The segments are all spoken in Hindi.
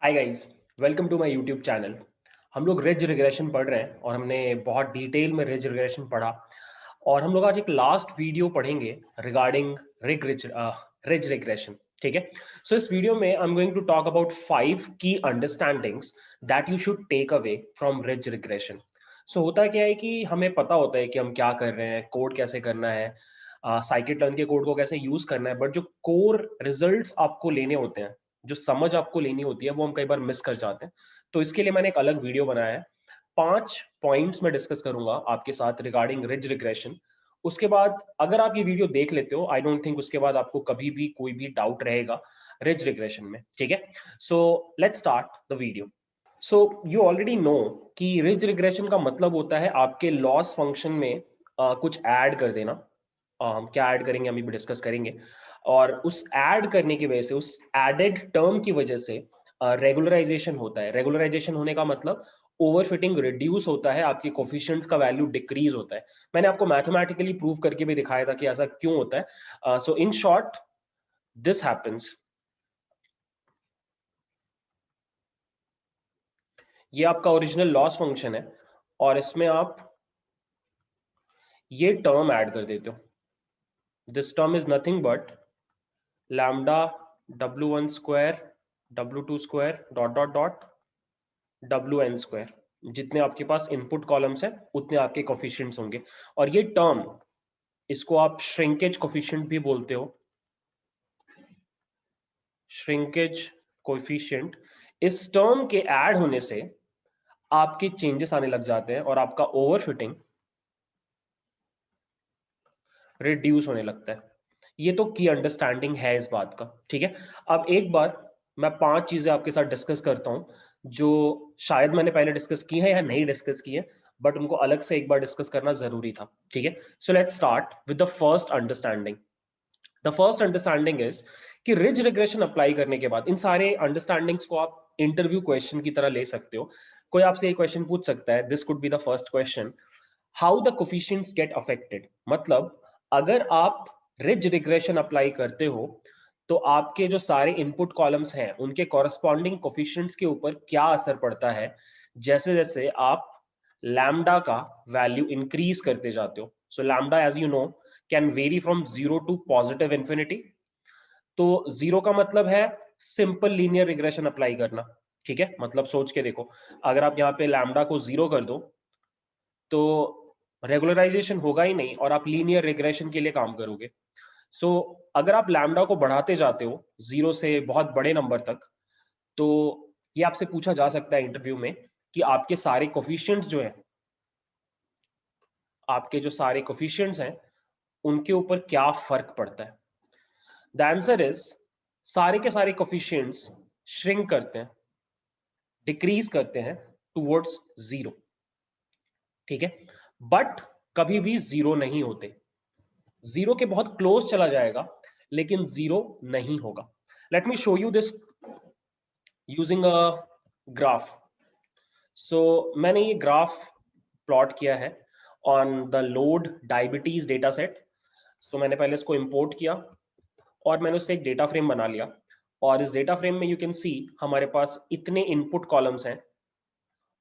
Hi guys, welcome to my YouTube channel. हम लोग रिज रिग्रेशन पढ़ रहे हैं और हमने बहुत डिटेल में रिज रिग्रेशन पढ़ा। और हम लोग आज एक लास्ट वीडियो पढ़ेंगे रिगार्डिंग रिज रिग्रेशन। ठीक है। सो इस वीडियो में I am going to talk about 5 की understandings that you should take away from ridge regression. So होता क्या है कि हमें पता होता है कि हम क्या कर रहे हैं, कोड कैसे करना है, साइकिट लर्न के कोड को कैसे यूज करना है, बट जो कोर रिजल्ट्स आपको लेने होते हैं, जो समझ आपको लेनी होती है, वो हम कई बार मिस कर जाते हैं। तो इसके लिए मैंने एक अलग वीडियो बनाया है। 5 पॉइंट्स में डिस्कस करूंगा आपके साथ रिगार्डिंग रिज रिग्रेशन। उसके बाद अगर आप ये वीडियो देख लेते हो, आई डोंट थिंक उसके बाद आपको कभी भी कोई भी डाउट रहेगा रिज रिग्रेशन में। ठीक है। So let's start the video. So you already know कि रिज रिग्रेशन का मतलब होता है आपके लॉस फंक्शन में कुछ ऐड कर देना। हम क्या ऐड करेंगे, हम भी डिस्कस करेंगे। और उस ऐड करने की वजह से, उस एडेड टर्म की वजह से रेगुलराइजेशन होता है। रेगुलराइजेशन होने का मतलब ओवरफिटिंग रिड्यूस होता है, आपके कोफिशिएंट्स का वैल्यू डिक्रीज होता है। मैंने आपको मैथमेटिकली प्रूव करके भी दिखाया था कि ऐसा क्यों होता है। सो इन शॉर्ट, दिस हैपेंस। ये आपका ओरिजिनल लॉस फंक्शन है और इसमें आप ये टर्म ऐड कर देते हो। This term is nothing but lambda w1 square w2 square dot dot dot WN square. जितने आपके पास इनपुट कॉलम्स हैं उतने आपके कोफिशिएंट्स होंगे। और ये टर्म, इसको आप श्रिंकेज कोफिशिएंट भी बोलते हो। श्रिंकेज कोफिशिएंट, इस टर्म के ऐड होने से आपके चेंजेस आने लग जाते हैं और आपका ओवरफिटिंग रिड्यूस होने लगता है। ये तो की अंडरस्टैंडिंग है इस बात का। ठीक है। अब एक बार मैं 5 चीजें आपके साथ डिस्कस करता हूं जो शायद मैंने पहले डिस्कस की है या नहीं डिस्कस की है, बट उनको अलग से एक बार डिस्कस करना जरूरी था। ठीक है। So let's start with the first understanding. The first understanding is कि रिज रिग्रेशन अप्लाई करने के बाद इन सारे अंडरस्टैंडिंग्स को आप इंटरव्यू क्वेश्चन की तरह ले सकते हो। कोई आपसे एक क्वेश्चन पूछ सकता है, this could be the first question, how the coefficients get affected. मतलब अगर आप रिज रिग्रेशन अप्लाई करते हो तो आपके जो सारे इनपुट कॉलम्स हैं उनके कॉरस्पॉन्डिंग कोफिशिएंट्स के ऊपर क्या असर पड़ता है जैसे जैसे आप लैम्डा का वैल्यू इंक्रीज करते जाते हो। So lambda, as you know, can vary from zero to positive infinity. तो जीरो का मतलब है सिंपल लीनियर रिग्रेशन अप्लाई करना। ठीक है। मतलब सोच के देखो, अगर आप यहाँ पे लैम्डा को जीरो कर दो तो रेगुलराइजेशन होगा ही नहीं और आप लीनियर रिग्रेशन के लिए काम करोगे। सो अगर आप लैम्डा को बढ़ाते जाते हो जीरो से बहुत बड़े नंबर तक, तो ये आपसे पूछा जा सकता है इंटरव्यू में कि आपके सारे कोफिशिएंट्स जो है, आपके जो सारे कोफिशिएंट्स हैं उनके ऊपर क्या फर्क पड़ता है। द आंसर इज सारे के सारे कोफिशिएंट्स श्रिंक करते हैं, डिक्रीज करते हैं टुवर्ड्स जीरो। ठीक है। बट कभी भी जीरो नहीं होते। जीरो के बहुत क्लोज चला जाएगा लेकिन जीरो नहीं होगा। Let me show you this using a graph. So मैंने ये ग्राफ प्लॉट किया है on the load diabetes data set. So मैंने पहले इसको इंपोर्ट किया और मैंने उससे एक डेटा फ्रेम बना लिया। और इस डेटा फ्रेम में यू कैन सी हमारे पास इतने इनपुट कॉलम्स हैं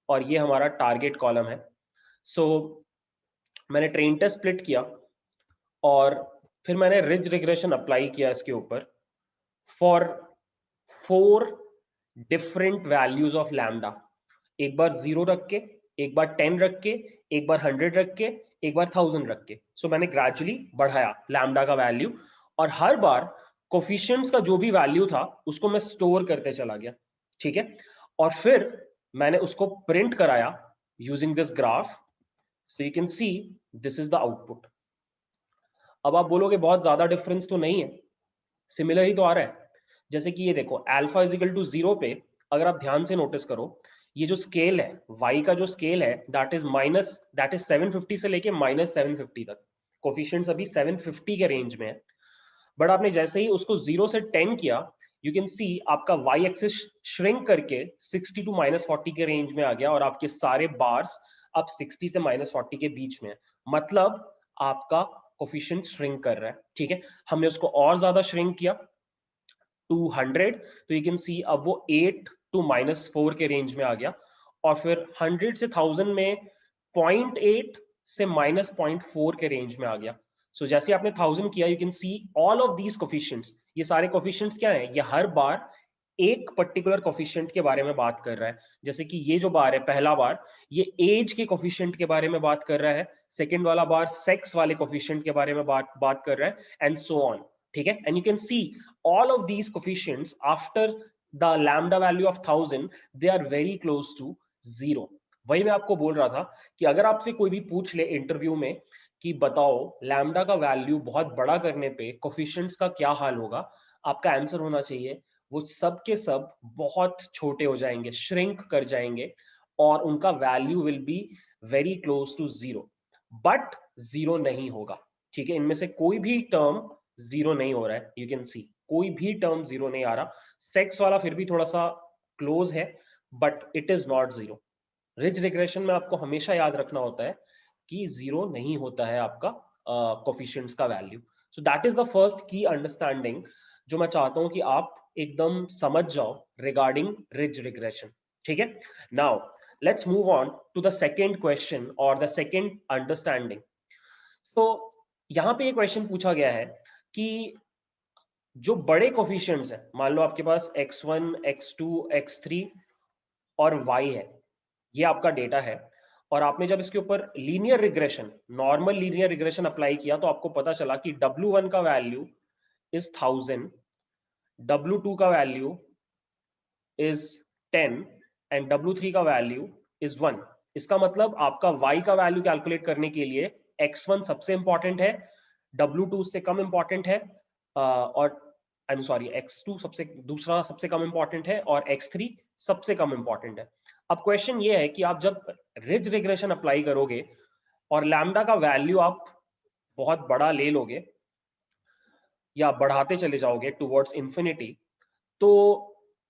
और ये हमारा टारगेट कॉलम है। सो मैंने ट्रेन टेस्ट स्प्लिट किया और फिर मैंने रिज रिग्रेशन अप्लाई किया इसके ऊपर for 4 different values of lambda. एक बार जीरो रख के, एक बार 10 रख के, एक बार 100 रख के, एक बार 1000 रख के। सो मैंने ग्रेजुअली बढ़ाया लैम्डा का वैल्यू और हर बार कोफिशिएंट्स का जो भी वैल्यू था उसको मैं स्टोर करते चला गया। ठीक है। और फिर मैंने उसको प्रिंट कराया using this graph. So you can C this is the output. अब आप बोलोगे बहुत ज्यादा डिफरेंस तो नहीं है, सिमिलर ही तो आ रहा है। जैसे कि ये देखो, अल्फा इजिकल टू जीरो पे अगर आप ध्यान से नोटिस करो, ये जो स्केल है, y का जो स्केल है, दैट इज 750 से लेके -750 तक। कोफिशिएंट्स अभी 750 के रेंज में है। बट आपने जैसे ही उसको 0 से 10 किया, यू कैन सी आपका y एक्सिस श्रिंक करके 60 टू -40 के रेंज में आ गया और आपके सारे बार्स अब 60 से -40 के बीच में है। मतलब आपका कोफिशिएंट श्रिंक कर रहा है। ठीक है। हमने उसको और ज्यादा श्रिंक किया 200, तो यू कैन सी अब वो 8 टू -4 के रेंज में आ गया, और फिर 100 से 1000 में 0.8 से -0.4 के रेंज में आ गया। सो जैसे आपने 1000 किया, you can see all of these coefficients, ये सारे कोफिशिएंट्स क्या है, ये हर बार एक पर्टिकुलर कोफिशिएंट के बारे में बात कर रहा है। जैसे कि ये जो बार है, पहला बार ये एज के कोफिशिएंट के बारे में बात कर रहा है, सेकंड वाला बार सेक्स वाले कोफिशिएंट के बारे में बात कर रहा है, एंड सो ऑन। ठीक है, and you can see all of these coefficients after the lambda value of 1000 they are very close to 0। वही मैं आपको बोल रहा था कि अगर आपसे कोई भी पूछ ले इंटरव्यू में कि बताओ लैम्डा का वैल्यू बहुत बड़ा करने पे कोफिशिएंट्स का क्या हाल होगा, आपका आंसर होना चाहिए वो सब के सब बहुत छोटे हो जाएंगे, श्रिंक कर जाएंगे, और उनका value will be very close to 0, but 0 नहीं होगा। ठीक है, इनमें से कोई भी टर्म 0 नहीं हो रहा है, यू कैन सी कोई भी टर्म 0 नहीं आ रहा। सेक्स वाला फिर भी थोड़ा सा क्लोज है, but it is not 0। Ridge regression में आपको हमेशा याद रखना होता है कि 0 नहीं होता है आपका कोफिशिएंट्स का value. So that is the first की अंडरस्टैंडिंग जो मैं चाहता हूं कि आप एकदम समझ जाओ रिगार्डिंग रिज रिग्रेशन। ठीक है, now let's move on to the second question और द सेकेंड अंडरस्टैंडिंग। तो यहां पे ये क्वेश्चन पूछा गया है कि जो बड़े कोफिशिएंट्स हैं, मान लो आपके पास x1 x2 x3 और y है, ये आपका डेटा है, और आपने जब इसके ऊपर linear regression, normal linear regression apply किया तो आपको पता चला कि W1 का वैल्यू इज 1000, W2 का वैल्यू इज 10 एंड W3 का वैल्यू इज 1। इसका मतलब आपका y का वैल्यू कैलकुलेट करने के लिए x1 सबसे इंपॉर्टेंट है, W2 उससे कम इंपॉर्टेंट है, और आई एम सॉरी x2 दूसरा सबसे कम इंपॉर्टेंट है, और x3 सबसे कम इंपॉर्टेंट है। अब क्वेश्चन ये है कि आप जब रिज रिग्रेशन अप्लाई करोगे और लैम्डा का वैल्यू आप बहुत बड़ा ले लोगे या बढ़ाते चले जाओगे टुवर्ड्स इंफिनिटी, तो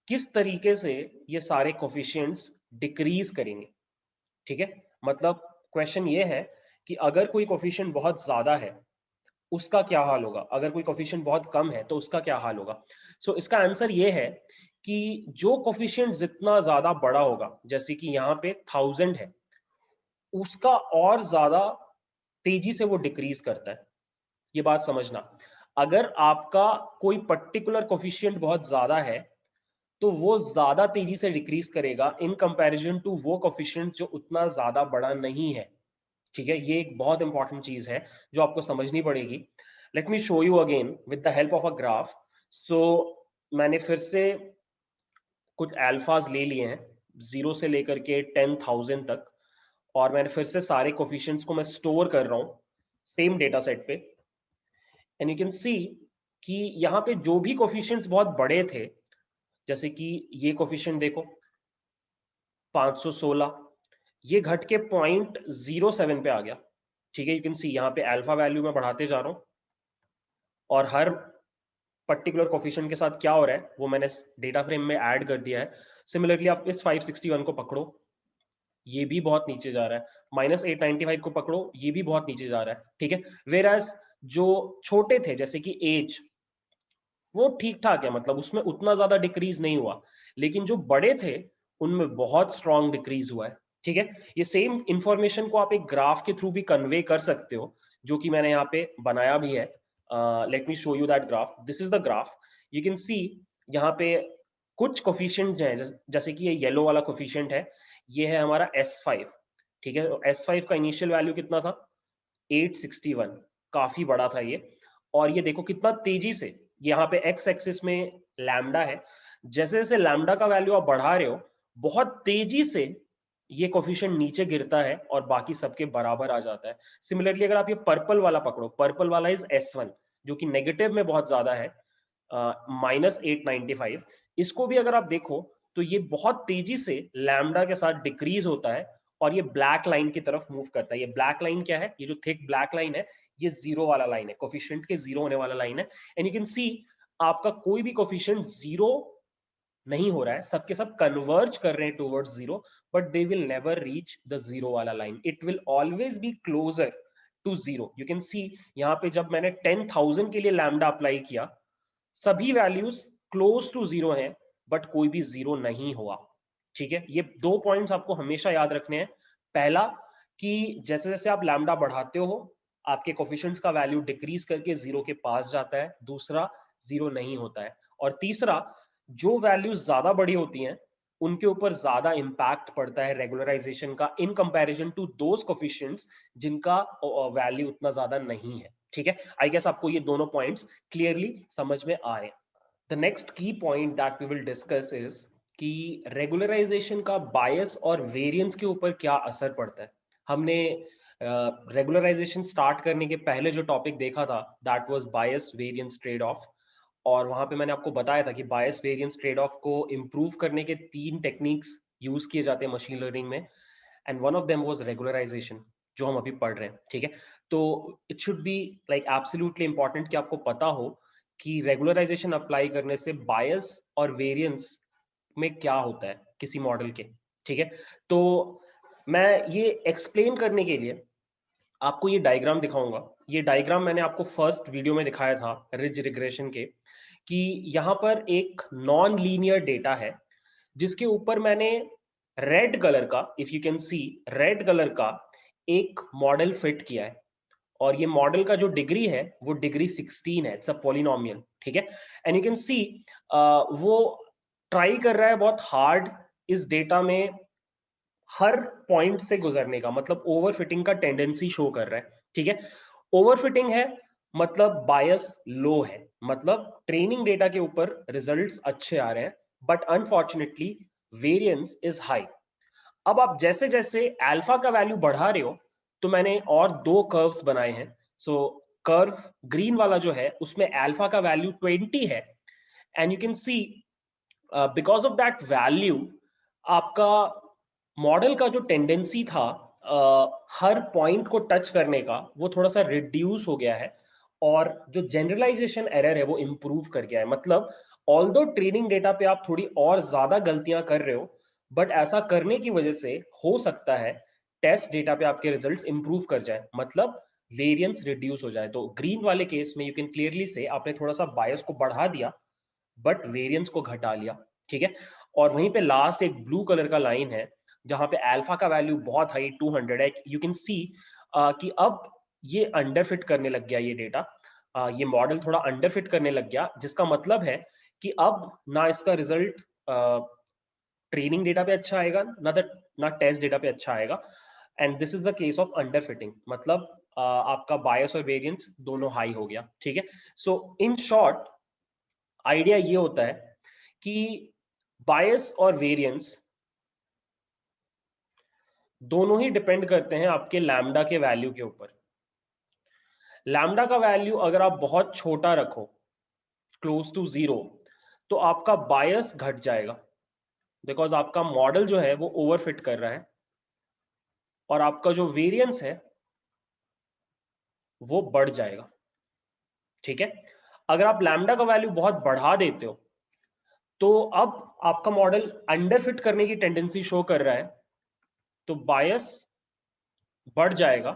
किस तरीके से ये सारे कोफिशिएंट्स डिक्रीज करेंगे। ठीक है, मतलब क्वेश्चन ये है कि अगर कोई कोफिशिएंट बहुत ज्यादा है उसका क्या हाल होगा, अगर कोई कोफिशिएंट बहुत कम है तो उसका क्या हाल होगा। सो इसका आंसर ये है कि जो कोफिशिएंट जितना ज्यादा बड़ा होगा, जैसे कि यहाँ पे 1000 है, उसका और ज्यादा तेजी से वो डिक्रीज करता है। ये बात समझना, अगर आपका कोई पर्टिकुलर कोफिशिएंट बहुत ज्यादा है तो वो ज्यादा तेजी से डिक्रीज करेगा इन कंपैरिजन टू वो कोफिशिएंट जो उतना ज्यादा बड़ा नहीं है। ठीक है, ये एक बहुत इंपॉर्टेंट चीज है जो आपको समझनी पड़ेगी। Let me show you again with the help of a graph. So मैंने फिर से कुछ अल्फाज ले लिए हैं 0 से लेकर के 10,000 तक, और मैंने फिर से सारे कोफिशिएंट्स को मैं स्टोर कर रहा हूं सेम डेटा सेट पे, एंड यू कैन सी कि यहाँ पे जो भी कोफिशिएंट्स बहुत बड़े थे, जैसे कि ये कोफिशिएंट देखो 516, ये घट के 0.07 पे आ गया। ठीक है, यू कैन सी यहाँ पे अल्फा वैल्यू में बढ़ाते जा रहा हूँ, और हर पर्टिकुलर कोफिशिएंट के साथ क्या हो रहा है वो मैंने डेटा फ्रेम में ऐड कर दिया है। सिमिलरली आप इस 561 को पकड़ो, ये भी बहुत नीचे जा रहा है, -895 को पकड़ो, ये भी बहुत नीचे जा रहा है। ठीक है, वेराज जो छोटे थे जैसे कि एज, वो ठीक ठाक है, मतलब उसमें उतना ज्यादा डिक्रीज नहीं हुआ, लेकिन जो बड़े थे उनमें बहुत स्ट्रॉन्ग डिक्रीज हुआ है। ठीक है, ये सेम इंफॉर्मेशन को आप एक ग्राफ के थ्रू भी कन्वे कर सकते हो, जो कि मैंने यहाँ पे बनाया भी है। Late me show you that graph, this is the graph. You can see यहाँ पे कुछ कोफिशिएंट्स हैं, जैसे कि ये येलो वाला कोफिशिएंट है, ये है हमारा S5। ठीक है, S5 का इनिशियल वैल्यू कितना था, 861, काफी बड़ा था ये, और ये देखो कितना तेजी से यहाँ पे एक्स एक्सिस में लैम्डा है, जैसे जैसे लैम्डा का वैल्यू आप बढ़ा रहे हो बहुत तेजी से ये कोफिशिएंट नीचे गिरता है और बाकी सबके बराबर आ जाता है। सिमिलरली अगर आप ये पर्पल वाला पकड़ो, पर्पल वाला इज S1 जो कि नेगेटिव में बहुत ज्यादा है, -895, इसको भी अगर आप देखो तो ये बहुत तेजी से लैम्डा के साथ डिक्रीज होता है और ये ब्लैक लाइन की तरफ मूव करता है। ये ब्लैक लाइन क्या है, ये जो थिक ब्लैक लाइन है ये जीरो वाला लाइन है, कोफिशिएंट के जीरो होने वाला लाइन है, एंड यू कैन सी आपका कोई भी कोफिशिएंट जीरो नहीं हो रहा है, सबके सब कन्वर्ज कर रहे हैं towards zero, but they will never reach the zero वाला line, it will always be closer to zero. You can see यहाँ पे जब मैंने 10,000 के लिए लैम्डा अप्लाई किया, सभी वैल्यूज क्लोज टू जीरो हैं, बट कोई भी जीरो नहीं हुआ। ठीक है, ये 2 पॉइंट्स आपको हमेशा याद रखने हैं। पहला कि जैसे जैसे आप लैम्डा बढ़ाते हो आपके कोफिशिएंट्स का वैल्यू डिक्रीज करके जीरो के पास जाता है। दूसरा, जीरो नहीं होता है। और तीसरा, जो वैल्यूज ज्यादा बड़ी होती हैं उनके ऊपर ज्यादा इंपैक्ट पड़ता है रेगुलराइजेशन का in comparison to those coefficients जिनका वैल्यू उतना ज्यादा नहीं है। ठीक है, आई गेस आपको ये दोनों पॉइंट्स क्लियरली समझ में आ रहे हैं। The next key point that we will discuss is कि रेगुलराइजेशन का बायस और वेरिएंस के ऊपर क्या असर पड़ता है। हमने रेगुलराइजेशन स्टार्ट करने के पहले जो टॉपिक देखा था that was bias variance trade off, और वहां पे मैंने आपको बताया था कि बायस वेरिएंस ट्रेड ऑफ को इम्प्रूव करने के 3 टेक्निक्स यूज किए जाते हैं मशीन लर्निंग में, and one of them was regularization जो हम अभी पढ़ रहे हैं। ठीक है, तो it should be like absolutely important कि आपको पता हो कि रेगुलराइजेशन अप्लाई करने से बायस और वेरिएंस में क्या होता है किसी मॉडल के। ठीक है, तो मैं ये एक्सप्लेन करने के लिए आपको ये डायग्राम दिखाऊंगा। ये डायग्राम मैंने आपको फर्स्ट वीडियो में दिखाया था रिज रिग्रेशन के, कि यहाँ पर एक नॉन लीनियर डेटा है जिसके ऊपर मैंने रेड कलर का, if you can C red colour का एक मॉडल फिट किया है, और ये मॉडल का जो डिग्री है वो डिग्री 16 है। It's a polynomial. ठीक है, एंड यू कैन सी वो ट्राई कर रहा है बहुत हार्ड इस डेटा में हर पॉइंट से गुजरने का, मतलब ओवरफिटिंग का टेंडेंसी शो कर रहा है। ठीक है, ओवरफिटिंग है मतलब बायस लो है, मतलब ट्रेनिंग डेटा के ऊपर रिजल्ट्स अच्छे आ रहे हैं, but unfortunately variance is high. अब आप जैसे जैसे अल्फा का वैल्यू बढ़ा रहे हो, तो मैंने और 2 कर्व्स बनाए हैं। सो कर्व ग्रीन वाला जो है उसमें अल्फा का वैल्यू 20 है, and you can C because of that value आपका मॉडल का जो टेंडेंसी था हर पॉइंट को टच करने का वो थोड़ा सा रिड्यूस हो गया है, और जो जनरलाइजेशन एरर है वो इंप्रूव कर गया है। मतलब ऑल्दो ट्रेनिंग डेटा पे आप थोड़ी और ज्यादा गलतियां कर रहे हो, बट ऐसा करने की वजह से हो सकता है टेस्ट डेटा पे आपके रिजल्ट्स इंप्रूव कर जाए, मतलब वेरिएंस रिड्यूस हो जाए। तो ग्रीन वाले केस में यू कैन क्लियरली से आपने थोड़ा सा बायस को बढ़ा दिया बट वेरिएंस को घटा लिया। ठीक है, और वहीं पे लास्ट एक ब्लू कलर का लाइन है जहां पे अल्फा का वैल्यू बहुत हाई 200 है। यू कैन सी कि अब ये अंडरफिट करने लग गया ये डेटा, ये मॉडल थोड़ा अंडरफिट करने लग गया, जिसका मतलब है कि अब ना इसका रिजल्ट ट्रेनिंग डेटा पे अच्छा आएगा ना टेस्ट डेटा पे अच्छा आएगा, and this is the case of underfitting. मतलब आपका बायस और वेरिएंस दोनों हाई हो गया। ठीक है, सो इन शॉर्ट आइडिया ये होता है कि बायस और वेरिएंस दोनों ही डिपेंड करते हैं आपके लैम्डा के वैल्यू के ऊपर। लैम्डा का वैल्यू अगर आप बहुत छोटा रखो, क्लोज टू जीरो, तो आपका बायस घट जाएगा, बिकॉज आपका मॉडल जो है वो ओवरफिट कर रहा है, और आपका जो वेरिएंस है वो बढ़ जाएगा। ठीक है, अगर आप लैम्डा का वैल्यू बहुत बढ़ा देते हो तो अब आपका मॉडल अंडरफिट करने की टेंडेंसी शो कर रहा है, तो बायस बढ़ जाएगा,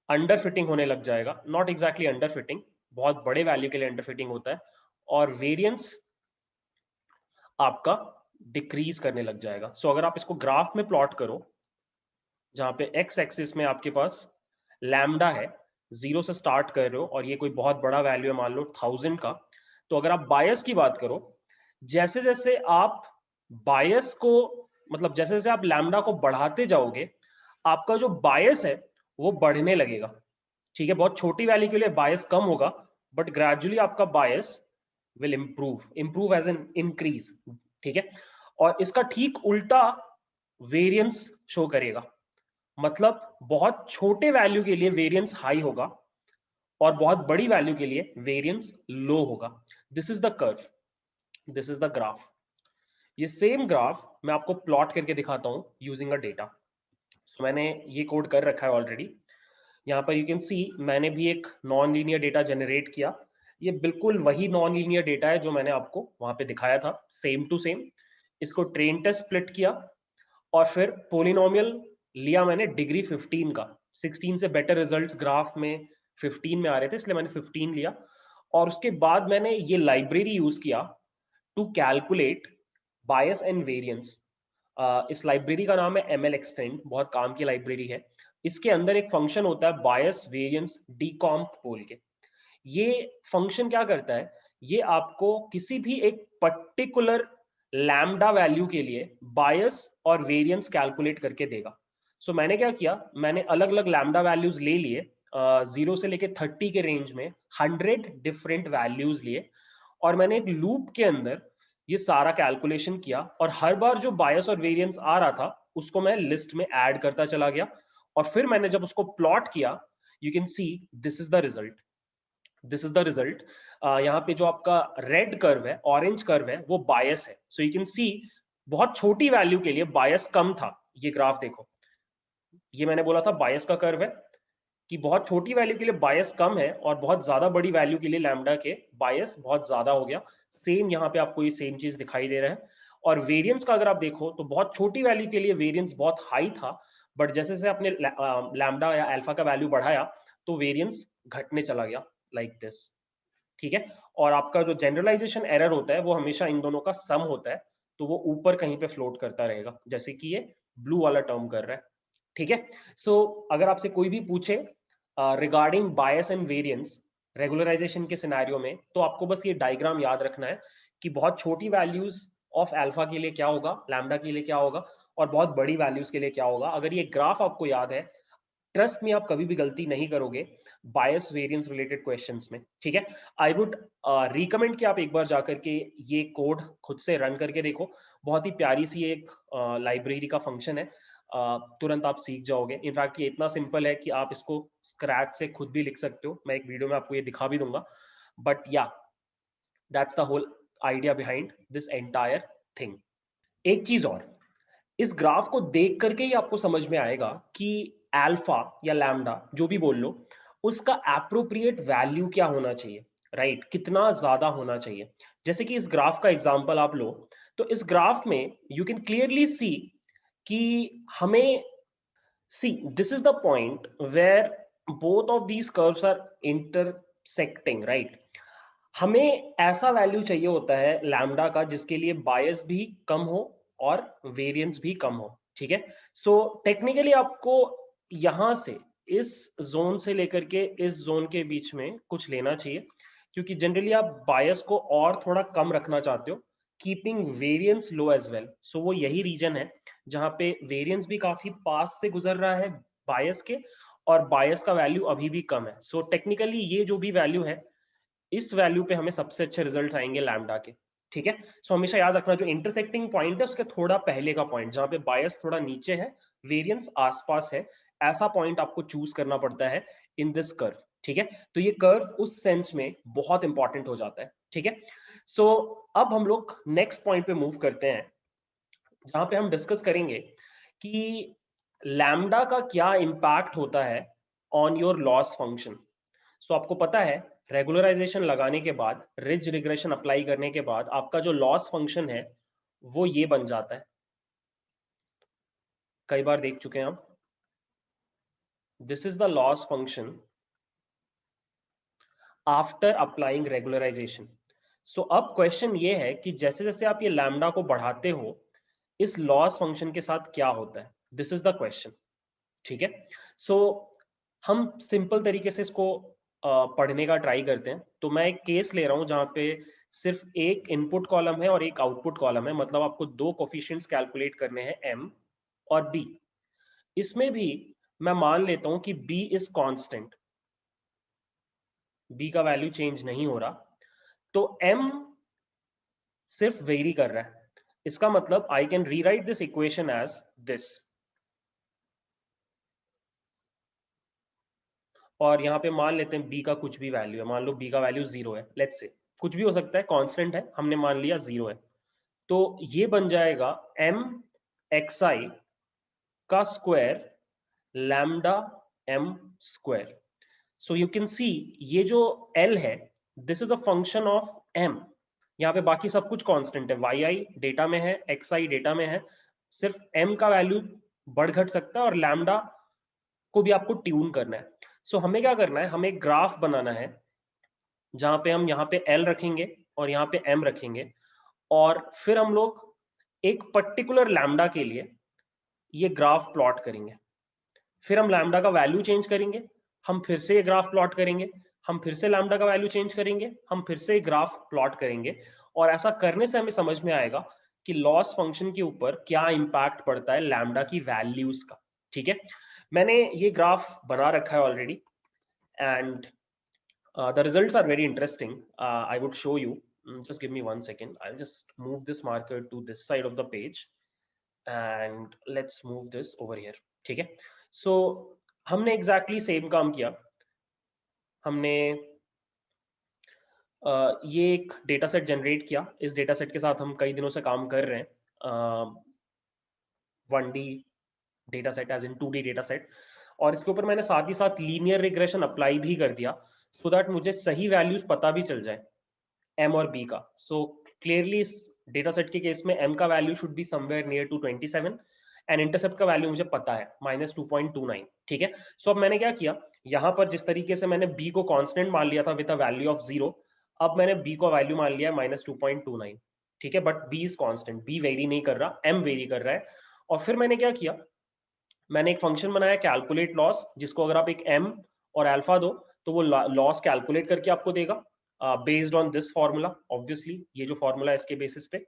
अंडर फिटिंग होने लग जाएगा। नॉट एग्जैक्टली अंडर फिटिंग, बहुत बड़े वैल्यू के लिए अंडर फिटिंग होता है, और वेरिएंस आपका डिक्रीज करने लग जाएगा। सो अगर आप इसको ग्राफ में प्लॉट करो, जहां पे एक्स एक्सिस में आपके पास लैम्डा है, जीरो से स्टार्ट कर रहे हो और ये कोई बहुत बड़ा वैल्यू है मान लो 1000 का, तो अगर आप बायस की बात करो, जैसे जैसे आप बायस को, मतलब जैसे जैसे आप लैम्डा को बढ़ाते जाओगे आपका जो बायस है वो बढ़ने लगेगा। ठीक है, बहुत छोटी वैल्यू के लिए बायस कम होगा, बट ग्रेजुअली आपका bias will improve as n increase. ठीक है, और इसका ठीक उल्टा वेरिएंस शो करेगा, मतलब बहुत छोटे वैल्यू के लिए वेरिएंस हाई होगा और बहुत बड़ी वैल्यू के लिए वेरिएंस लो होगा। This is the curve, this is the graph. ये सेम ग्राफ मैं आपको प्लॉट करके दिखाता हूं यूजिंग अ डेटा। मैंने ये कोड कर रखा है ऑलरेडी। यहाँ पर यू कैन सी मैंने भी एक नॉन लीनियर डेटा जनरेट किया। ये बिल्कुल वही नॉन लीनियर डेटा है जो मैंने आपको वहां पे दिखाया था, सेम टू सेम। इसको ट्रेन टेस्ट स्प्लिट किया और फिर पोलिनोमियल लिया मैंने डिग्री 15 का। 16 से बेटर रिजल्ट्स ग्राफ में 15 में आ रहे थे, इसलिए मैंने 15 लिया। और उसके बाद मैंने ये लाइब्रेरी यूज किया to calculate bias and variance. इस लाइब्रेरी का नाम है ML Extend, बहुत काम की लाइब्रेरी है। इसके अंदर एक फंक्शन होता है बायस वेरिएंस डीकॉम्प बोल के। ये फंक्शन क्या करता है, ये आपको किसी भी एक पर्टिकुलर लैम्डा वैल्यू के लिए बायस और वेरिएंस कैलकुलेट करके देगा। सो मैंने क्या किया, मैंने अलग अलग लैम्डा वैल्यूज ले लिए, 0 से लेके 30 के रेंज में 100 डिफरेंट वैल्यूज लिए, और मैंने एक लूप के अंदर ये सारा कैलकुलेशन किया, और हर बार जो बायस और वेरिएंस आ रहा था उसको मैं लिस्ट में ऐड करता चला गया, और फिर मैंने जब उसको प्लॉट किया, you can C this is the result. This is the result. यहाँ पे जो आपका रेड कर्व है, ऑरेंज कर्व है, वो बायस है। सो यू कैन सी बहुत छोटी वैल्यू के लिए बायस कम था। ये ग्राफ देखो, ये मैंने बोला था बायस का कर्व है, कि बहुत छोटी वैल्यू के लिए बायस कम है और बहुत ज्यादा बड़ी वैल्यू के लिए लैम्डा के बायस बहुत ज्यादा हो गया। सेम यहाँ पे आपको ये सेम चीज दिखाई दे रहा है। और वेरिएंस का अगर आप देखो तो बहुत छोटी वैल्यू के लिए वेरिएंस बहुत हाई था, बट जैसे जैसे आपने लैम्डा या अल्फा का वैल्यू बढ़ाया तो वेरिएंस घटने चला गया, लाइक दिस। ठीक है। और आपका जो जनरलाइजेशन एरर होता है वो हमेशा इन दोनों का सम होता है, तो वो ऊपर कहीं पे फ्लोट करता रहेगा, जैसे कि ये ब्लू वाला टर्म कर रहा है। ठीक है। सो अगर आपसे कोई भी पूछे regarding bias and variance regularization के सिनेरियो में, तो आपको बस ये डायग्राम याद रखना है कि बहुत छोटी वैल्यूज ऑफ अल्फा के लिए क्या होगा, लैम्डा के लिए क्या होगा, और बहुत बड़ी वैल्यूज के लिए क्या होगा। अगर ये ग्राफ आपको याद है, ट्रस्ट में आप कभी भी गलती नहीं करोगे बायस वेरिएंस रिलेटेड क्वेश्चंस में। ठीक है। आई वुड रिकमेंड कि आप एक बार जाकर के ये कोड खुद से रन करके देखो। बहुत ही प्यारी सी एक लाइब्रेरी का फंक्शन है, तुरंत आप सीख जाओगे। इनफैक्ट ये इतना सिंपल है कि आप इसको स्क्रैच से खुद भी लिख सकते हो, मैं एक वीडियो में आपको ये दिखा भी दूंगा। बट या that's the whole idea behind this entire thing. एक चीज और, इस ग्राफ को देख करके ही आपको समझ में आएगा कि अल्फा या लैम्डा जो भी बोल लो, उसका एप्रोप्रिएट वैल्यू क्या होना चाहिए, राइट कितना ज्यादा होना चाहिए। जैसे कि इस ग्राफ का एग्जांपल आप लो, तो इस ग्राफ में यू कैन क्लियरली सी कि हमें, see this is the point where both of these curves are intersecting, right. हमें ऐसा वैल्यू चाहिए होता है लैम्डा का जिसके लिए बायस भी कम हो और वेरिएंस भी कम हो। ठीक है। सो टेक्निकली आपको यहां से इस जोन से लेकर के इस जोन के बीच में कुछ लेना चाहिए, क्योंकि जनरली आप बायस को और थोड़ा कम रखना चाहते हो, कीपिंग वेरिएंस लो एज वेल। सो वो यही रीजन है जहां पे वेरिएंस भी काफी पास से गुजर रहा है बायस के, और बायस का वैल्यू अभी भी कम है। सो टेक्निकली ये जो भी वैल्यू है, इस वैल्यू पे हमें सबसे अच्छे रिजल्ट आएंगे लैम्डा के। ठीक है। सो हमेशा याद रखना, जो इंटरसेक्टिंग पॉइंट है उसके थोड़ा पहले का पॉइंट जहां पे बायस थोड़ा नीचे है, वेरिएंस आसपास है, ऐसा पॉइंट आपको चूज करना पड़ता है इन दिस कर्व। ठीक है। तो ये कर्व उस सेंस में बहुत इंपॉर्टेंट हो जाता है। ठीक है। सो अब हम लोग नेक्स्ट पॉइंट पे मूव करते हैं, जहां पे हम डिस्कस करेंगे कि लैम्डा का क्या इंपैक्ट होता है ऑन योर लॉस फंक्शन। सो आपको पता है, रेगुलराइजेशन लगाने के बाद, रिज रिग्रेशन अप्लाई करने के बाद आपका जो लॉस फंक्शन है वो ये बन जाता है। कई बार देख चुके हैं आप, this is the loss function after applying regularization. So अब क्वेश्चन ये है कि जैसे जैसे आप ये लैम्डा को बढ़ाते हो, इस लॉस फंक्शन के साथ क्या होता है, दिस इज द क्वेश्चन। ठीक है। सो हम सिंपल तरीके से इसको पढ़ने का ट्राई करते हैं। तो मैं एक केस ले रहा हूं जहां पे सिर्फ एक इनपुट कॉलम है और एक आउटपुट कॉलम है, मतलब आपको दो कोफिशिएंट्स कैलकुलेट करने हैं, m और b। इसमें भी मैं मान लेता हूं कि b इज कांस्टेंट, b का वैल्यू चेंज नहीं हो रहा, तो m सिर्फ वेरी कर रहा है। इसका मतलब I can rewrite this equation as this, और यहाँ पे मान लेते हैं b का कुछ भी वैल्यू है, मान लो b का वैल्यू 0 है, लेट्स से कुछ भी हो सकता है, कांस्टेंट है, हमने मान लिया 0 है। तो ये बन जाएगा m xi का square lambda m square. So you can सी ये जो l है, this is a function of m। यहाँ पे बाकी सब कुछ कांस्टेंट है, yi डेटा में है, xi डेटा में है, सिर्फ m का वैल्यू बढ़ घट सकता है और लैम्डा को भी आपको ट्यून करना है। सो हमें क्या करना है, हमें एक ग्राफ बनाना है जहां पे हम यहाँ पे L रखेंगे और यहाँ पे M रखेंगे, और फिर हम लोग एक पर्टिकुलर लैम्डा के लिए ये ग्राफ प्लॉट करेंगे। फिर हम लैम्डा का वैल्यू चेंज करेंगे, हम फिर से ये ग्राफ प्लॉट करेंगे, हम फिर से लैम्डा का वैल्यू चेंज करेंगे, हम फिर से ग्राफ प्लॉट करेंगे। और ऐसा करने से हमें समझ में आएगा कि लॉस फंक्शन के ऊपर क्या इंपैक्ट पड़ता है लैम्डा की वैल्यूज का। ठीक है, मैंने ये ग्राफ बना रखा है already and the results are very interesting. I would show you. Just give me 1 second. I'll just move this marker to this side of the page and let's move this over here. ठीक है, so हमने exactly same काम किया। हमने ये एक डेटा सेट जनरेट किया। इस डेटा सेट के साथ हम कई दिनों से काम कर रहे हैं। 1D data set as in 2D data set, और इसके ऊपर मैंने साथ ही साथ लीनियर रिग्रेशन अप्लाई भी कर दिया सो दैट मुझे सही वैल्यूज पता भी चल जाए m और b का। सो क्लियरली इस डेटा सेट के केस में m का value should be somewhere near to 27 and intercept का वैल्यू मुझे पता है -2.29। ठीक है, सो अब मैंने क्या किया, यहाँ पर जिस तरीके से मैंने b को कांस्टेंट मान लिया था विद अ वैल्यू ऑफ 0, अब मैंने b को वैल्यू मान लिया है -2.29। ठीक है, but b is constant, b very नहीं कर रहा, m वेरी कर रहा है। और फिर मैंने क्या किया, मैंने एक फंक्शन बनाया कैलकुलेट लॉस, जिसको अगर आप एक m और अल्फा दो तो वो लॉस कैलकुलेट करके आपको देगा based on this formula. Obviously ये जो फॉर्मूला है इसके बेसिस पे,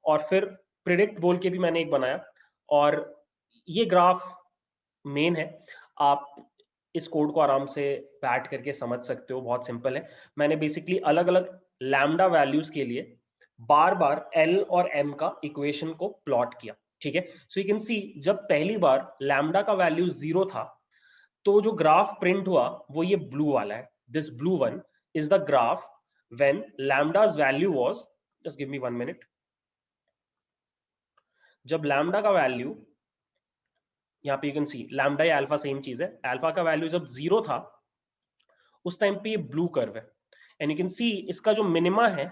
और फिर प्रिडिक्ट बोल के भी मैंने एक बनाया। और ये ग्राफ मेन है, आप इस कोड को आराम से बैठ करके समझ सकते हो, बहुत सिंपल है। मैंने बेसिकली अलग अलग लैम्डा वैल्यूज के लिए बार बार एल और एम का इक्वेशन को प्लॉट किया। ठीक है, सो यू कैन सी जब पहली बार लैम्डा का वैल्यू 0 था तो जो ग्राफ प्रिंट हुआ वो ये ब्लू वाला है। This blue one is the graph when lambda's value was, just give me 1 minute, जब लैम्डा का वैल्यू, यहाँ पे यू कैन सी लैम्डा या अल्फा सेम चीज है, अल्फा का वैल्यू जब 0 था उस टाइम पे ये ब्लू कर्व है एंड यू कैन सी इसका जो मिनिमा है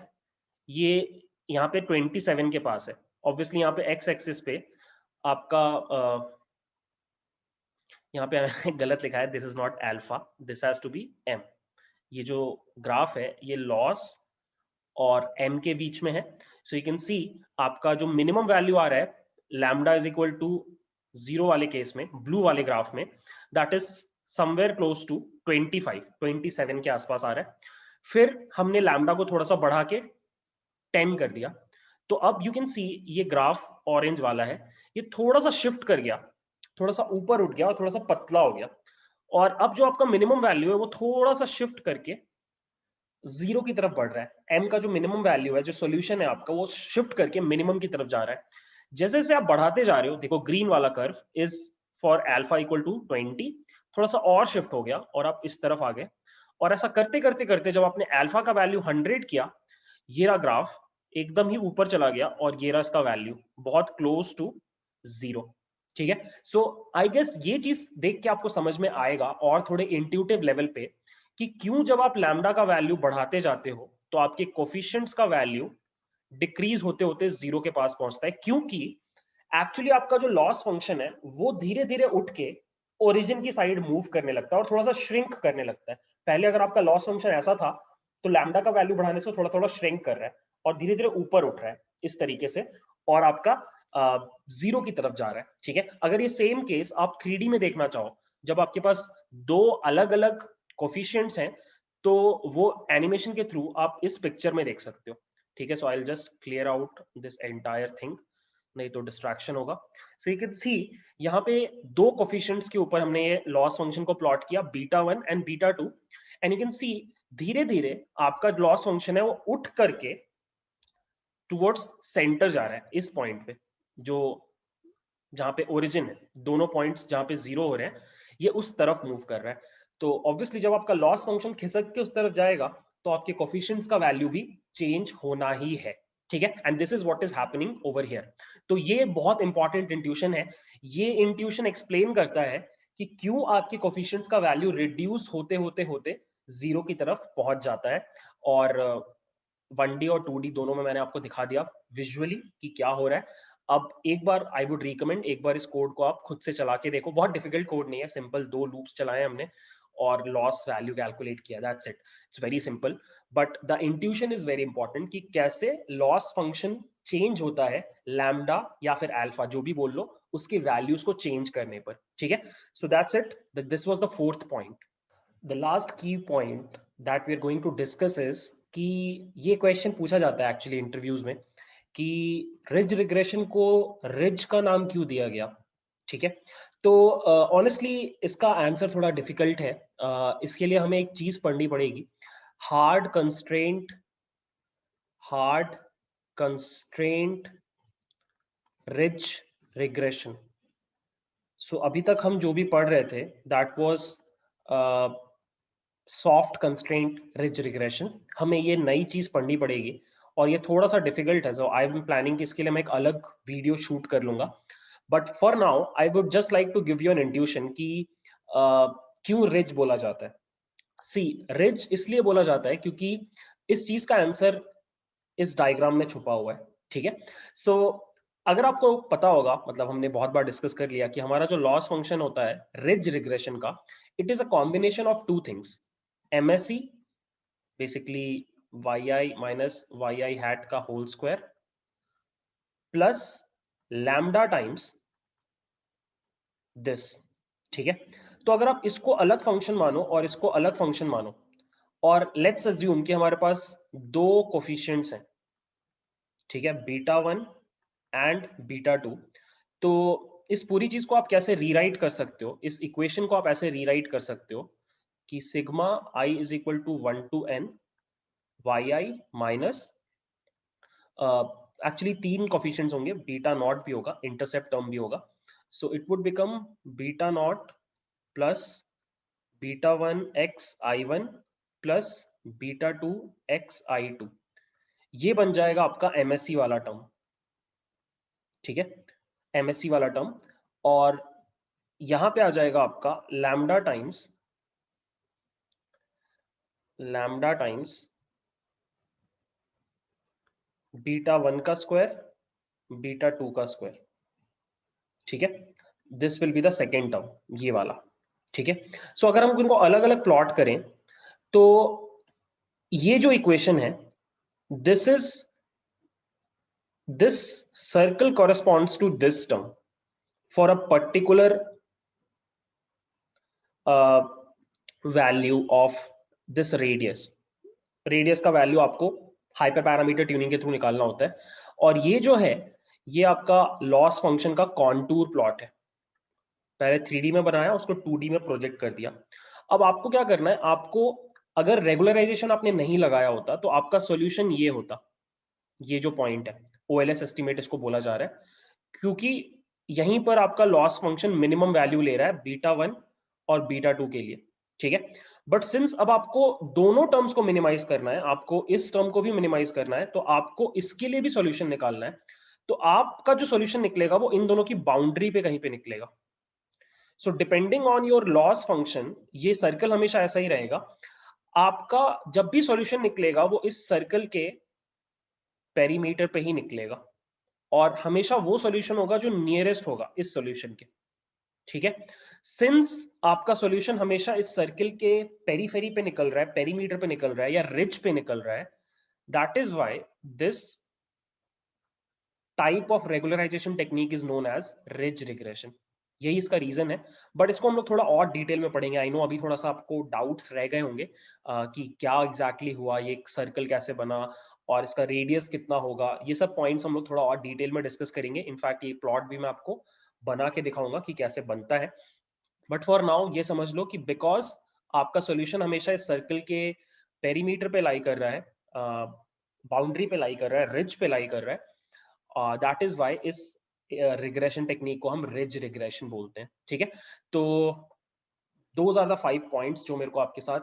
ये यहाँ पे 27 के पास है। ऑब्वियसली यहाँ पे एक्स एक्सिस पे आपका यहाँ पे मैंने गलत लिखा है, this is not alpha, this has to be m. ये जो ग्राफ है ये लॉस और m के बीच में है। सो यू कैन सी आपका जो मिनिमम वैल्यू आ रहा है लैम्डा इज इक्वल टू 0 वाले केस में, ब्लू वाले ग्राफ में, that is somewhere close to 27 के आसपास आ रहा है। फिर हमने लैम्डा को थोड़ा सा बढ़ा के 10 कर दिया, तो अब यू कैन सी ये ग्राफ ऑरेंज वाला है, ये थोड़ा सा शिफ्ट कर गया, थोड़ा सा ऊपर उठ गया और थोड़ा सा पतला हो गया। और अब जो आपका मिनिमम वैल्यू है वो थोड़ा सा शिफ्ट करके 0 की तरफ बढ़ रहा है। m का जो मिनिमम वैल्यू है, जो सॉल्यूशन है आपका, वो शिफ्ट करके मिनिमम की तरफ जा रहा है। जैसे जैसे आप बढ़ाते जा रहे हो, देखो ग्रीन वाला curve is for alpha equal to 20, थोड़ा सा और शिफ्ट हो गया और आप इस तरफ आ गए। और ऐसा करते करते करते जब आपने अल्फा का वैल्यू 100 किया, ये रहा ग्राफ एकदम ही ऊपर चला गया और ये रहा इसका वैल्यू बहुत क्लोज टू 0। ठीक है, सो आई गेस ये चीज देख के आपको समझ में आएगा और थोड़े इंट्यूटिव लेवल पे कि क्यों जब आप लैम्डा का वैल्यू बढ़ाते जाते हो तो आपके कोफिशिएंट्स का वैल्यू डिक्रीज होते होते 0 के पास पहुंचता है, क्योंकि एक्चुअली आपका जो लॉस फंक्शन है वो धीरे धीरे उठ के ओरिजिन की साइड मूव करने लगता है और थोड़ा सा श्रिंक करने लगता है। पहले अगर आपका लॉस फंक्शन ऐसा था तो लैम्डा का वैल्यू बढ़ाने से थोड़ा थोड़ा श्रिंक कर रहा है और धीरे धीरे ऊपर उठ रहा है इस तरीके से, और आपका 0 की तरफ जा रहा है। ठीक है, अगर ये सेम केस आप 3D में देखना चाहो, जब आपके पास दो अलग अलग कोफिशिएंट्स हैं, तो वो एनिमेशन के थ्रू आप इस पिक्चर में देख सकते हो। ठीक है, so I will just clear out this entire thing, नहीं तो डिस्ट्रैक्शन होगा। सो यू कैन सी यहाँ पे दो कोफिशिएंट्स के ऊपर हमने ये लॉस फंक्शन को प्लॉट किया, β1 and β2, and you can see धीरे धीरे आपका लॉस फंक्शन है वो उठ करके टुवर्ड्स सेंटर जा रहा है, इस पॉइंट पे जो जहां पे ओरिजिन है, दोनों पॉइंट्स जहां पे 0 हो रहे हैं ये उस तरफ मूव कर रहा है। तो ऑब्वियसली जब आपका लॉस फंक्शन खिसक के उस तरफ जाएगा तो आपके कोफिशिएंट्स का वैल्यू भी चेंज होना ही है। ठीक है, and this is what is happening over here. तो ये बहुत इंपॉर्टेंट इंट्यूशन है, ये इंट्यूशन एक्सप्लेन करता है कि क्यों आपके कोफिशिएंट्स का वैल्यू रिड्यूस होते होते होते 0 की तरफ पहुंच जाता है। और 1D और 2D दोनों में मैंने आपको दिखा दिया विजुअली कि क्या हो रहा है। अब एक बार आई वुड रिकमेंड, एक बार इस कोड को आप खुद से चला के देखो, बहुत डिफिकल्ट कोड नहीं है, सिंपल 2 लूप्स चलाए हमने और लॉस वैल्यू कैलकुलेट किया, that's it, it's very simple. But the intuition is very important कि कैसे लॉस फंक्शन चेंज होता है लैम्डा या फिर अल्फा, जो भी बोल लो, उसकी वैल्यूज को चेंज करने पर, ठीक है। So that's it, this was the fourth point. The last key point that we are going to discuss is कि ये क्वेश्चन पूछा जाता है एक्चुअली इंटरव्यूज में कि रिज रिग्रेशन को रिज का नाम क्यों दिया गया, ठीक है। तो ऑनेस्टली इसका आंसर थोड़ा डिफिकल्ट है। इसके लिए हमें एक चीज पढ़नी पड़ेगी, हार्ड कंस्ट्रेंट रिज रिग्रेशन। सो अभी तक हम जो भी पढ़ रहे थे that was soft constraint ridge regression. हमें ये नई चीज पढ़नी पड़ेगी और ये थोड़ा सा डिफिकल्ट है, सो आई एम प्लानिंग कि इसके लिए मैं एक अलग वीडियो शूट कर लूंगा। But for now I would just like to give you an intuition कि क्यों रिज बोला जाता है। सी, रिज इसलिए बोला जाता है क्योंकि इस चीज का आंसर इस डायग्राम में छुपा हुआ है, ठीक है। सो अगर आपको पता होगा, मतलब हमने बहुत बार डिस्कस कर लिया कि हमारा जो लॉस फंक्शन होता है रिज रिग्रेशन का, it is a combination of two things, MSE basically yi minus yi hat का whole square plus lambda times this, ठीक है। तो अगर आप इसको अलग फंक्शन मानो और इसको अलग फंक्शन मानो, और लेट्स अज्यूम कि हमारे पास दो कोफिशिएंट्स हैं, ठीक है, β1 एंड β2। तो इस पूरी चीज को आप कैसे रीराइट कर सकते हो, इस इक्वेशन को आप ऐसे रीराइट कर सकते हो कि sigma i is equal to 1 to n yi minus, actually तीन कोफिशिएंट्स होंगे, बीटा नॉट भी होगा, इंटरसेप्ट टर्म भी होगा। So it would become beta naught plus β1 x i1 plus β2 x i2। ये बन जाएगा आपका MSE वाला टर्म, ठीक है, MSE वाला टर्म। और यहां पे आ जाएगा आपका लैम्डा टाइम्स β1 का स्क्वायर β2 का स्क्वायर, ठीक है। This will be the second term, ये वाला, ठीक है। सो अगर हम इनको अलग अलग प्लॉट करें तो ये जो इक्वेशन है, this is this circle corresponds to this term for a particular value of this radius का वैल्यू आपको हाइपर पैरामीटर ट्यूनिंग के थ्रू निकालना होता है। और ये जो है, ये आपका लॉस फंक्शन का कॉन्टूर प्लॉट है। पहले 3D में बनाया, उसको 2D में प्रोजेक्ट कर दिया। अब आपको क्या करना है, आपको अगर रेगुलराइजेशन आपने नहीं लगाया होता तो आपका सॉल्यूशन ये होता, ये जो पॉइंट है OLS एस्टिमेट इसको बोला जा रहा है, क्योंकि यहीं पर आपका लॉस फंक्शन मिनिमम वैल्यू ले रहा है β1 और β2 के लिए, ठीक है। बट सिंस अब आपको दोनों टर्म्स को मिनिमाइज करना है, आपको इस टर्म को भी मिनिमाइज करना है, तो आपको इसके लिए भी सॉल्यूशन निकालना है। तो आपका जो सॉल्यूशन निकलेगा वो इन दोनों की बाउंड्री पे कहीं पे निकलेगा। So depending on your loss function, ये सर्कल हमेशा ऐसा ही रहेगा। आपका जब भी सॉल्यूशन निकलेगा वो इस सर्कल के पेरीमीटर पे ही निकलेगा, और हमेशा वो सॉल्यूशन होगा जो नियरेस्ट होगा इस सॉल्यूशन के, ठीक है। सिंस आपका सॉल्यूशन हमेशा इस सर्किल के पेरीफेरी पे निकल रहा है, पेरीमीटर पे निकल रहा है या रिज पे निकल रहा है, that is why this type of regularization technique is known as ridge regression. यही इसका रीजन है। बट इसको हम लोग थोड़ा और डिटेल में पढ़ेंगे। आई नो अभी थोड़ा सा आपको डाउट्स रह गए होंगे कि क्या एग्जैक्टली हुआ, ये सर्कल कैसे बना और इसका रेडियस कितना होगा। ये सब पॉइंट्स हम लोग थोड़ा और डिटेल में डिस्कस करेंगे। इनफैक्ट ये प्लॉट भी मैं आपको बना के दिखाऊंगा कि कैसे बनता है। बट फॉर नाउ ये समझ लो कि बिकॉज आपका सॉल्यूशन हमेशा इस सर्कल के पेरीमीटर पे लाई कर रहा है, बाउंड्री पे लाई कर रहा है, रिज पे लाई कर रहा है, दैट इज व्हाई इस रिग्रेशन टेक्निक को हम रिज रिग्रेशन बोलते हैं, ठीक है। तो दोज आर द 5 पॉइंट्स जो मेरे को आपके साथ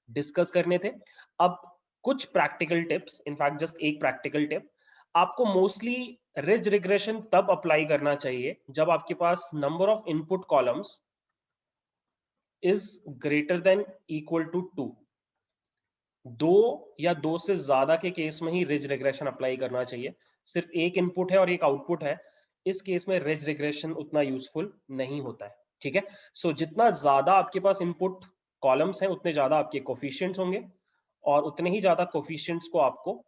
डिस्कस करने थे। अब कुछ प्रैक्टिकल टिप्स, इनफैक्ट जस्ट एक प्रैक्टिकल टिप, आपको मोस्टली रिज रिग्रेशन तब अप्लाई करना चाहिए जब आपके पास number of input columns is greater than equal to 2। दो या दो से ज्यादा के केस में ही रिज रिग्रेशन अप्लाई करना चाहिए। सिर्फ एक इनपुट है और एक आउटपुट है, इस केस में रिज रिग्रेशन उतना यूजफुल नहीं होता है, ठीक है। सो जितना ज्यादा आपके पास इनपुट कॉलम्स हैं उतने ज्यादा आपके कोफिशिएंट्स होंगे, और उतने ही ज्यादा कोफिशिएंट्स को आपको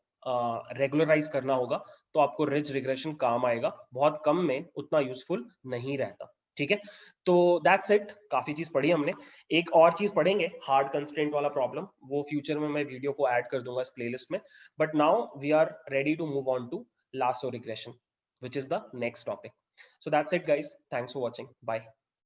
रेगुलराइज करना होगा, तो आपको रिज रिग्रेशन काम आएगा, बहुत कम में उतना यूजफुल नहीं रहता। ठीक है, तो दैट्स इट, काफी चीज पढ़ी हमने। एक और चीज पढ़ेंगे, हार्ड कंस्ट्रेंट वाला प्रॉब्लम, वो फ्यूचर में मैं वीडियो को ऐड कर दूंगा इस प्लेलिस्ट में। But now we are ready to move on to lasso regression, which is the next topic. So that's it guys, thanks for watching, bye.